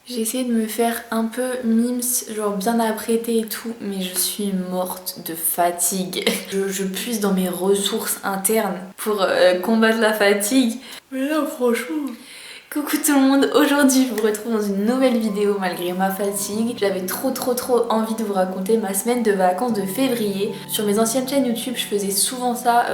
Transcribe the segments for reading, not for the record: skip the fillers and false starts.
J'ai essayé de me faire un peu mimes, genre bien apprêtée et tout, mais je suis morte de fatigue. Je puise dans mes ressources internes pour combattre la fatigue. Mais là, franchement... Coucou tout le monde, aujourd'hui je vous retrouve dans une nouvelle vidéo malgré ma fatigue. J'avais trop envie de vous raconter ma semaine de vacances de février. Sur mes anciennes chaînes YouTube je faisais souvent ça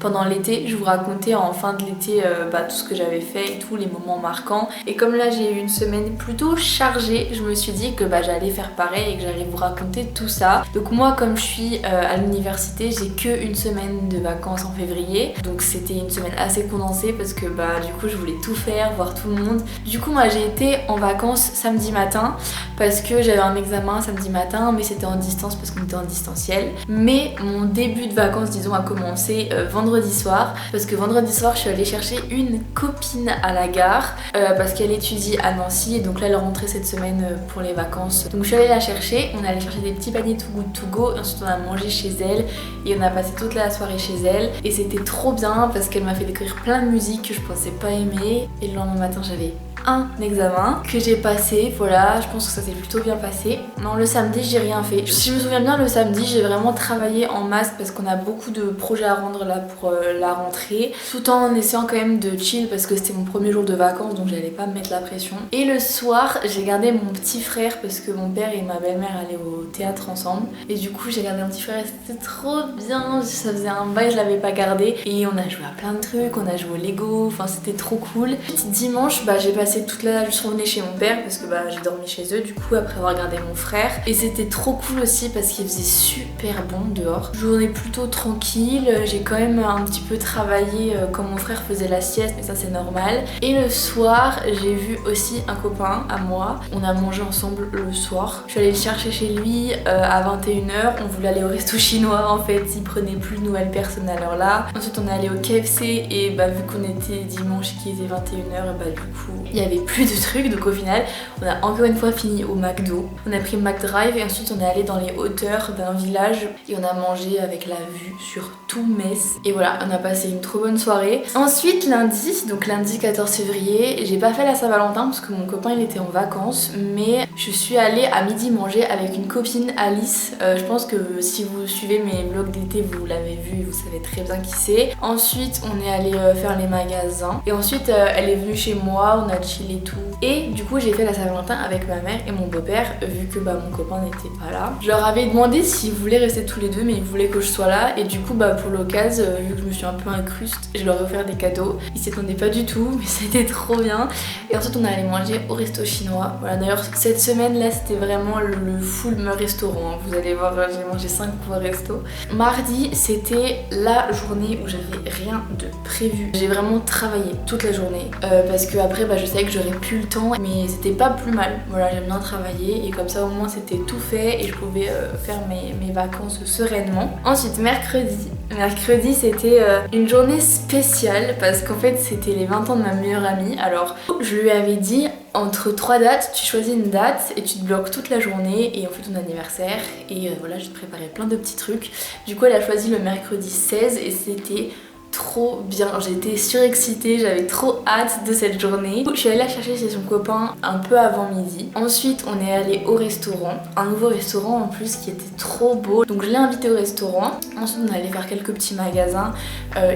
pendant l'été. Je vous racontais en fin de l'été tout ce que j'avais fait et tous les moments marquants. Et comme là j'ai eu une semaine plutôt chargée, je me suis dit que j'allais faire pareil et que j'allais vous raconter tout ça. Donc moi comme je suis à l'université, j'ai que une semaine de vacances en février. Donc c'était une semaine assez condensée parce que du coup je voulais tout faire, voir tout le monde. Du coup moi j'ai été en vacances samedi matin parce que j'avais un examen samedi matin, mais c'était en distance parce qu'on était en distanciel. Mais mon début de vacances disons a commencé vendredi soir, parce que vendredi soir je suis allée chercher une copine à la gare parce qu'elle étudie à Nancy et donc là elle est rentrée cette semaine pour les vacances. Donc je suis allée la chercher, on allait chercher des petits paniers Too Good To Go et ensuite on a mangé chez elle et on a passé toute la soirée chez elle et c'était trop bien parce qu'elle m'a fait découvrir plein de musique que je pensais pas aimer. Et le lendemain matin j'avais un examen que j'ai passé, voilà, je pense que ça s'est plutôt bien passé. Non, le samedi j'ai rien fait. Si je me souviens bien, le samedi j'ai vraiment travaillé en masse parce qu'on a beaucoup de projets à rendre là pour la rentrée, tout en essayant quand même de chill parce que c'était mon premier jour de vacances donc j'allais pas me mettre la pression. Et le soir j'ai gardé mon petit frère parce que mon père et ma belle-mère allaient au théâtre ensemble et du coup j'ai gardé mon petit frère et c'était trop bien, ça faisait un bail je l'avais pas gardé et on a joué à plein de trucs, on a joué au Lego, enfin c'était trop cool. Dimanche j'ai passé toute la... Je suis revenue chez mon père parce que j'ai dormi chez eux du coup après avoir gardé mon frère et c'était trop cool aussi parce qu'il faisait super bon dehors. Journée plutôt tranquille, j'ai quand même un petit peu travaillé quand mon frère faisait la sieste mais ça c'est normal. Et le soir j'ai vu aussi un copain à moi, on a mangé ensemble le soir. Je suis allée le chercher chez lui à 21h, on voulait aller au resto chinois en fait, il prenait plus de nouvelles personnes à l'heure là. Ensuite on est allé au KFC et vu qu'on était dimanche qui était 21h du coup il y avait plus de trucs donc au final on a encore une fois fini au McDo. On a pris McDrive et ensuite on est allé dans les hauteurs d'un village et on a mangé avec la vue sur tout Metz et voilà, on a passé une trop bonne soirée. Ensuite lundi, donc lundi 14 février, j'ai pas fait la Saint-Valentin parce que mon copain il était en vacances, mais je suis allée à midi manger avec une copine, Alice. Je pense que si vous suivez mes vlogs d'été vous l'avez vu et vous savez très bien qui c'est. Ensuite on est allé faire les magasins et ensuite elle est venue chez moi, on a chillé tout et du coup j'ai fait la Saint-Valentin avec ma mère et mon beau-père vu que mon copain n'était pas là. Je leur avais demandé s'ils voulaient rester tous les deux mais ils voulaient que je sois là et du coup pour l'occasion vu que je me suis un peu incruste, je leur ai offert des cadeaux. Ils s'attendaient pas du tout mais c'était trop bien et ensuite on est allé manger au resto chinois. Voilà, d'ailleurs cette semaine là c'était vraiment le full me restaurant, vous allez voir j'ai mangé 5 fois resto. Mardi c'était la journée où j'avais rien de prévu, j'ai vraiment travaillé toute la journée parce que après je savais que j'aurais plus le temps mais c'était pas plus mal. Voilà, j'aime bien travailler et comme ça au moins c'était tout fait et je pouvais faire mes vacances sereinement. Ensuite mercredi c'était une journée spéciale parce qu'en fait c'était les 20 ans de ma meilleure amie. Alors je lui avais dit entre 3 dates, tu choisis une date et tu te bloques toute la journée et on fait ton anniversaire et voilà, je te préparais plein de petits trucs. Du coup elle a choisi le mercredi 16 et c'était trop bien, j'étais surexcitée, j'avais trop hâte de cette journée. Je suis allée la chercher chez son copain un peu avant midi. Ensuite on est allé au restaurant, un nouveau restaurant en plus qui était trop beau. Donc je l'ai invité au restaurant. Ensuite on est allé faire quelques petits magasins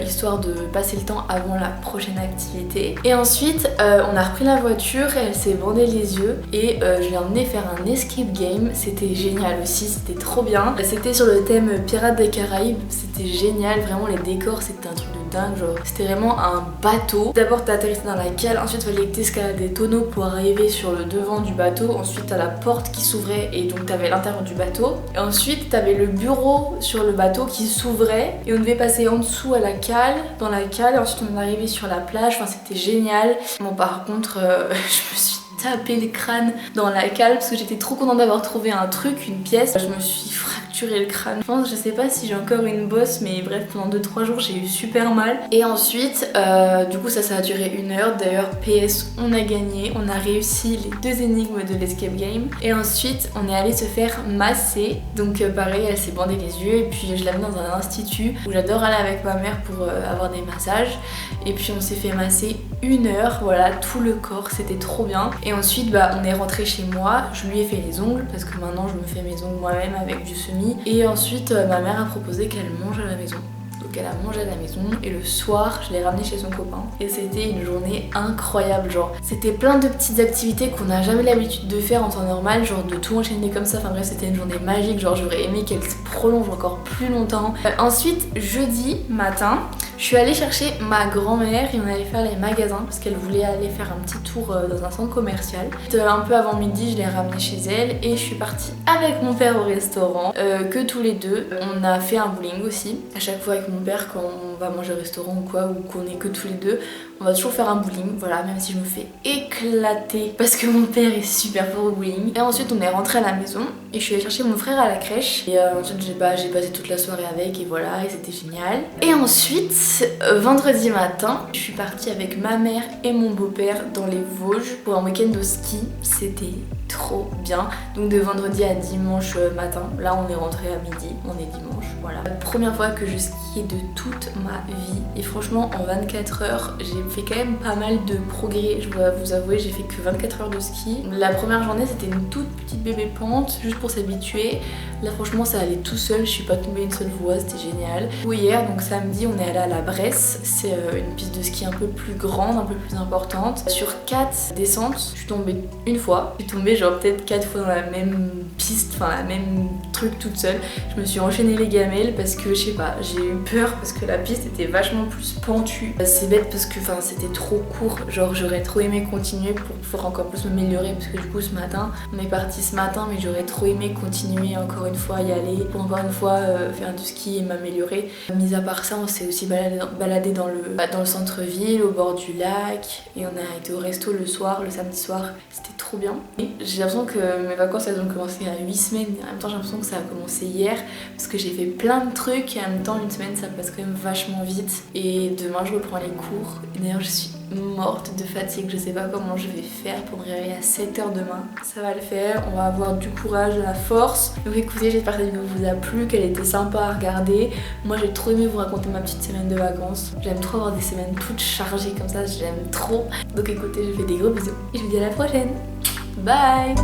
histoire de passer le temps avant la prochaine activité. Et ensuite on a repris la voiture, elle s'est bandé les yeux et je l'ai emmenée faire un escape game. C'était génial aussi, c'était trop bien. C'était sur le thème Pirates des Caraïbes, c'était génial, vraiment les décors c'était un truc de dingue, genre c'était vraiment un bateau. D'abord t'atterrissais dans la cale, ensuite il fallait que t'escalades des tonneaux pour arriver sur le devant du bateau, ensuite t'as la porte qui s'ouvrait et donc t'avais l'intérieur du bateau et ensuite t'avais le bureau sur le bateau qui s'ouvrait et on devait passer en dessous à la cale, dans la cale et ensuite on arrivait sur la plage, enfin c'était génial. Bon par contre je me suis tapé le crâne dans la cale parce que j'étais trop contente d'avoir trouvé un truc, une pièce. Je me suis fracturé fracturé le crâne. Je sais pas si j'ai encore une bosse, mais bref, pendant 2-3 jours j'ai eu super mal. Et ensuite, du coup ça a duré 1 heure. D'ailleurs, PS, on a gagné, on a réussi les 2 énigmes de l'escape game. Et ensuite, on est allé se faire masser. Donc pareil, elle s'est bandé les yeux et puis je l'ai amenée dans un institut où j'adore aller avec ma mère pour avoir des massages. Et puis on s'est fait masser 1 heure, voilà, tout le corps, c'était trop bien. Et ensuite, on est rentré chez moi, je lui ai fait les ongles parce que maintenant je me fais mes ongles moi-même avec du semis. Et ensuite, ma mère a proposé qu'elle mange à la maison. Donc elle a mangé à la maison et le soir je l'ai ramené chez son copain et c'était une journée incroyable, genre c'était plein de petites activités qu'on n'a jamais l'habitude de faire en temps normal, genre de tout enchaîner comme ça, enfin bref c'était une journée magique, genre j'aurais aimé qu'elle se prolonge encore plus longtemps. Ensuite jeudi matin je suis allée chercher ma grand-mère et on allait faire les magasins parce qu'elle voulait aller faire un petit tour dans un centre commercial. Un peu avant midi, je l'ai ramenée chez elle et je suis partie avec mon père au restaurant, que tous les deux. On a fait un bowling aussi. À chaque fois avec mon père, quand on va manger au restaurant ou quoi, ou qu'on est que tous les deux, on va toujours faire un bowling, voilà, même si je me fais éclater parce que mon père est super fort au bowling. Et ensuite on est rentré à la maison et je suis allée chercher mon frère à la crèche. Et ensuite j'ai passé toute la soirée avec et voilà, et c'était génial. Et ensuite, vendredi matin, je suis partie avec ma mère et mon beau-père dans les Vosges pour un week-end au ski. C'était trop bien. Donc de vendredi à dimanche matin, là on est rentré à midi, on est dimanche, voilà. La première fois que je skiais de toute ma vie et franchement en 24 heures j'ai fait quand même pas mal de progrès, je dois vous avouer, j'ai fait que 24 heures de ski. La première journée c'était une toute petite bébé pente juste pour s'habituer. Là franchement ça allait tout seul, je suis pas tombée une seule fois, c'était génial. Hier donc samedi on est allé à la Bresse, c'est une piste de ski un peu plus grande, un peu plus importante. Sur 4 descentes, je suis tombée une fois, je suis tombée genre peut-être 4 fois dans la même piste, enfin la même truc toute seule. Je me suis enchaîné les gamelles parce que je sais pas, j'ai eu peur parce que la piste était vachement plus pentue. C'est bête parce que c'était trop court, genre j'aurais trop aimé continuer pour pouvoir encore plus m'améliorer parce que du coup ce matin, on est parti ce matin mais j'aurais trop aimé continuer encore une fois y aller pour encore une fois faire du ski et m'améliorer. Mis à part ça, on s'est aussi baladé dans le centre-ville, au bord du lac et on a été au resto le soir, le samedi soir, c'était trop bien. J'ai l'impression que mes vacances elles ont commencé il y a 8 semaines, en même temps j'ai l'impression que ça a commencé hier parce que j'ai fait plein de trucs et en même temps une semaine ça passe quand même vachement vite et demain je reprends les cours et d'ailleurs je suis morte de fatigue, je sais pas comment je vais faire pour me réveiller à 7h demain. Ça va le faire, on va avoir du courage, de la force. Donc écoutez, j'espère que cette vidéo vous a plu, qu'elle était sympa à regarder. Moi j'ai trop aimé vous raconter ma petite semaine de vacances. J'aime trop avoir des semaines toutes chargées comme ça, j'aime trop. Donc écoutez, je vous fais des gros bisous et je vous dis à la prochaine. Bye.